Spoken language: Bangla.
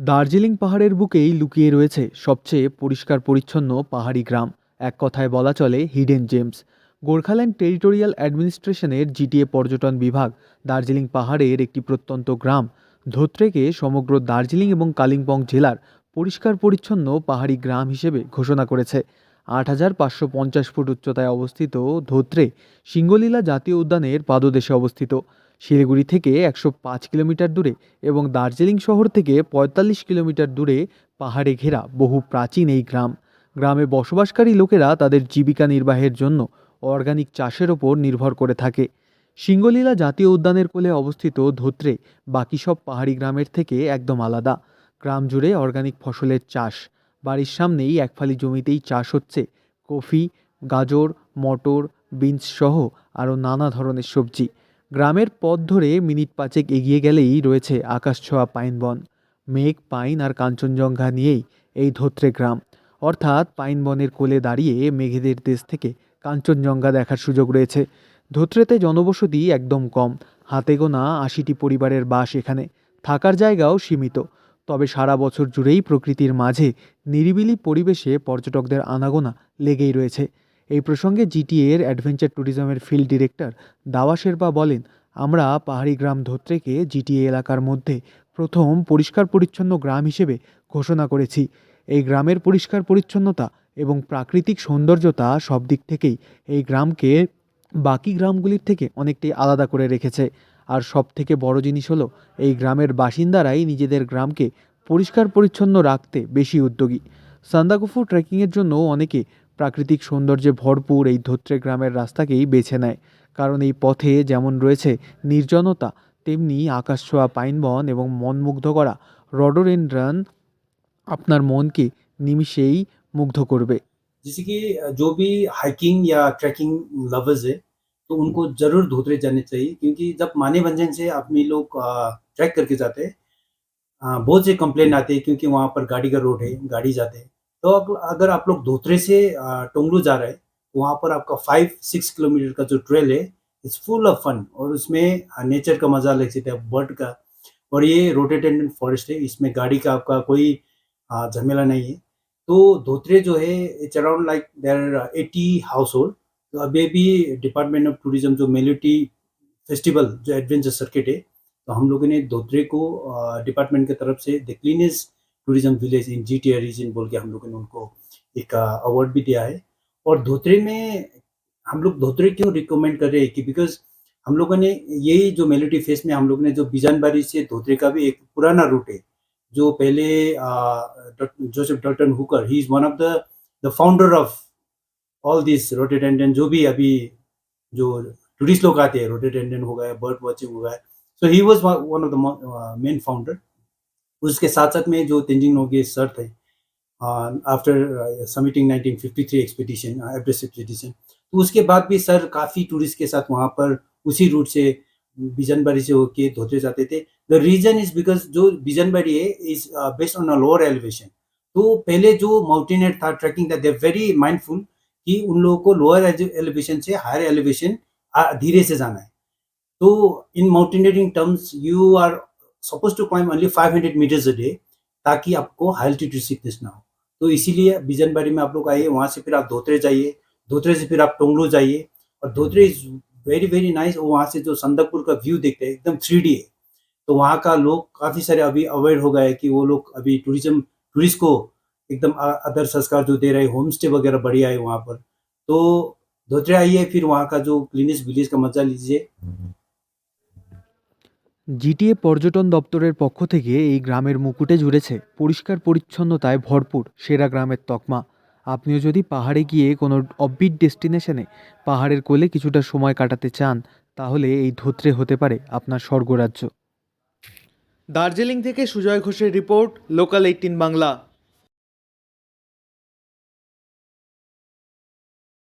দার্জিলিং পাহাড়ের বুকেই লুকিয়ে রয়েছে সবচেয়ে পরিষ্কার পরিচ্ছন্ন পাহাড়ি গ্রাম। এক কথায় বলা চলে হিডেন জেমস। গোর্খাল্যান্ড টেরিটোরিয়াল অ্যাডমিনিস্ট্রেশনের জিটিএ পর্যটন বিভাগ দার্জিলিং পাহাড়ের একটি প্রত্যন্ত গ্রাম ধোত্রেকে সমগ্র দার্জিলিং এবং কালিম্পং জেলার পরিষ্কার পরিচ্ছন্ন পাহাড়ি গ্রাম হিসেবে ঘোষণা করেছে। 8,550 ফুট উচ্চতায় অবস্থিত ধোত্রে সিঙ্গলীলা জাতীয় উদ্যানের পাদদেশে অবস্থিত। শিলিগুড়ি থেকে 105 কিলোমিটার দূরে এবং দার্জিলিং শহর থেকে 45 কিলোমিটার দূরে পাহাড়ে ঘেরা বহু প্রাচীন এই গ্রামে বসবাসকারী লোকেরা তাদের জীবিকা নির্বাহের জন্য অর্গানিক চাষের ওপর নির্ভর করে থাকে। সিঙ্গলীলা জাতীয় উদ্যানের কোলে অবস্থিত ধোত্রে বাকি সব পাহাড়ি গ্রামের থেকে একদম আলাদা। গ্রাম জুড়ে অর্গানিক ফসলের চাষ। বাড়ির সামনেই একফালি জমিতেই চাষ হচ্ছে কফি, গাজর, মটর, বিনস সহ আরও নানা ধরনের সবজি। গ্রামের পথ ধরে মিনিট পাঁচেক এগিয়ে গেলেই রয়েছে আকাশছোঁয়া পাইন বন। মেঘ, পাইন আর কাঞ্চনজঙ্ঘা নিয়েই এই ধোত্রে গ্রাম। অর্থাৎ পাইন বনের কোলে দাঁড়িয়ে মেঘেদের দেশ থেকে কাঞ্চনজঙ্ঘা দেখার সুযোগ রয়েছে। ধোত্রেতে জনবসতি একদম কম, হাতে গোনা 80টি পরিবারের বাস এখানে। থাকার জায়গাও সীমিত। তবে সারা বছর জুড়েই প্রকৃতির মাঝে নিরিবিলি পরিবেশে পর্যটকদের আনাগোনা লেগেই রয়েছে। এই প্রসঙ্গে জিটিএর অ্যাডভেঞ্চার ট্যুরিজমের ফিল্ড ডিরেক্টর দাওয়া শেরপা বলেন, আমরা পাহাড়ি গ্রাম ধোত্রেকে জিটিএ এলাকার মধ্যে প্রথম পরিষ্কার পরিচ্ছন্ন গ্রাম হিসেবে ঘোষণা করেছি। এই গ্রামের পরিষ্কার পরিচ্ছন্নতা এবং প্রাকৃতিক সৌন্দর্যতা সব দিক থেকেই এই গ্রামকে বাকি গ্রামগুলির থেকে অনেকটাই আলাদা করে রেখেছে। আর সব থেকে বড় জিনিস হলো এই গ্রামের বাসিন্দারাই নিজেদের গ্রামকে পরিষ্কার পরিচ্ছন্ন রাখতে বেশি উদ্যোগী। সান্দাকফু ট্রেকিংয়ের জন্য অনেকে প্রাকৃতিক সৌন্দর্যে ভরপুর এই ধোত্রে গ্রামের রাস্তাকেই বেছে নেয়, কারণ এই পথে যেমন রয়েছে নির্জনতা, তেমনি আকাশছোঁয়া পাইনবন এবং মনমুগ্ধ করা রডোডেনড্রন আপনার মনকে নিমিষেই মুগ্ধ করবে। जैसे कि जो भी हाइकिंग या ट्रैकिंग लवर्स है, तो उनको ज़रूर धोत्रे जाने चाहिए, क्योंकि जब मानेभंजन से अपने लोग ट्रैक करके जाते हैं, बहुत से कंप्लेन आते हैं क्योंकि वहाँ पर गाड़ी का रोड है, गाड़ी जाते हैं। तो अगर आप लोग धोत्रे से टोंगलू जा रहे हैं, तो वहाँ पर आपका 5-6 किलोमीटर का जो ट्रेल है, इट्स फुल ऑफ फन, और उसमें नेचर का मजा ले सकते हैं, बर्ड का। और ये रोटेटेंडन फॉरेस्ट है, इसमें गाड़ी का आपका कोई झमेला नहीं है। तो धोत्रे जो है it's around like there 80 household. तो अभी भी डिपार्टमेंट ऑफ टूरिज्म जो मेलिटी फेस्टिवल जो एडवेंचर सर्किट है, तो हम लोगों ने धोत्रे को डिपार्टमेंट की तरफ से the cleanest tourism village in GTA region बोल के हम लोगों ने उनको एक अवार्ड भी दिया है। और धोत्रे में हम लोग धोत्रे क्यों रिकमेंड कर रहे हैं कि बिकॉज हम लोगों ने यही जो मेलिटी फेस्ट में हम लोगों ने जो बिजानबारी से धोत्रे का भी एक पुराना रूट है, जो पहले Joseph Dalton Hooker, he is one of the founder of all this rhododendron, जो भी अभी जो टूरिस्ट लोग आते हैं, रोटेडेंडन हो गया, बर्ड वॉचिंग हो गया, so he was one of the main founder. उसके साथ साथ में जो तेंजिंग नोगे सर थे, after submitting 1953 expedition, Everest expedition, तो उसके बाद भी सर काफ़ी टूरिस्ट के साथ वहाँ पर उसी रूट से बिजनबारी से होके धोत्रे जाते थे। द रीजन इज बिकॉज जो बिजनबारी है is based on a lower elevation. तो पहले जो माउंटेनियर था, ट्रैकिंग था, दे वेरी माइंडफुल कि उन लोगों को लोअर एलिवेशन से हायर एलिवेशन धीरे से जाना है। तो in mountaineering terms you are suppose to climb only 500 metres a day, ताकि आपको हाई एल्टीट्यूड सिकनेस ना हो। तो इसीलिए बिजनबारी में आप लोग आइए, वहाँ से फिर आप धोत्रे जाइए, धोत्रे से फिर आप टोंगलू जाइए, और Dhotre is very very nice. और वहाँ से जो संदकपुर का व्यू देखते हैं एकदम 3D है। तो वहाँ का लोग काफ़ी सारे अभी अवेयर हो गए कि वो लोग अभी टूरिस्ट को एकदम आदर संस्कार जो दे रहे हैं, होम स्टे वगैरह बढ़िया है वहाँ पर। तो धोत्रे आइए, फिर वहाँ का जो क्लीनेस्ट विलेज का मजा लीजिए। জিটিএ পর্যটন দপ্তরের পক্ষ থেকে এই গ্রামের মুকুটে জুড়েছে পরিষ্কার পরিচ্ছন্নতায় ভরপুর সেরা গ্রামের তকমা। আপনিও যদি পাহাড়ে গিয়ে কোনো অফবিট ডেস্টিনেশনে পাহাড়ের কোলে কিছুটা সময় কাটাতে চান, তাহলে এই ধোত্রে হতে পারে আপনার স্বর্গরাজ্য। দার্জিলিং থেকে সুজয় ঘোষের রিপোর্ট, লোকাল 18 বাংলা।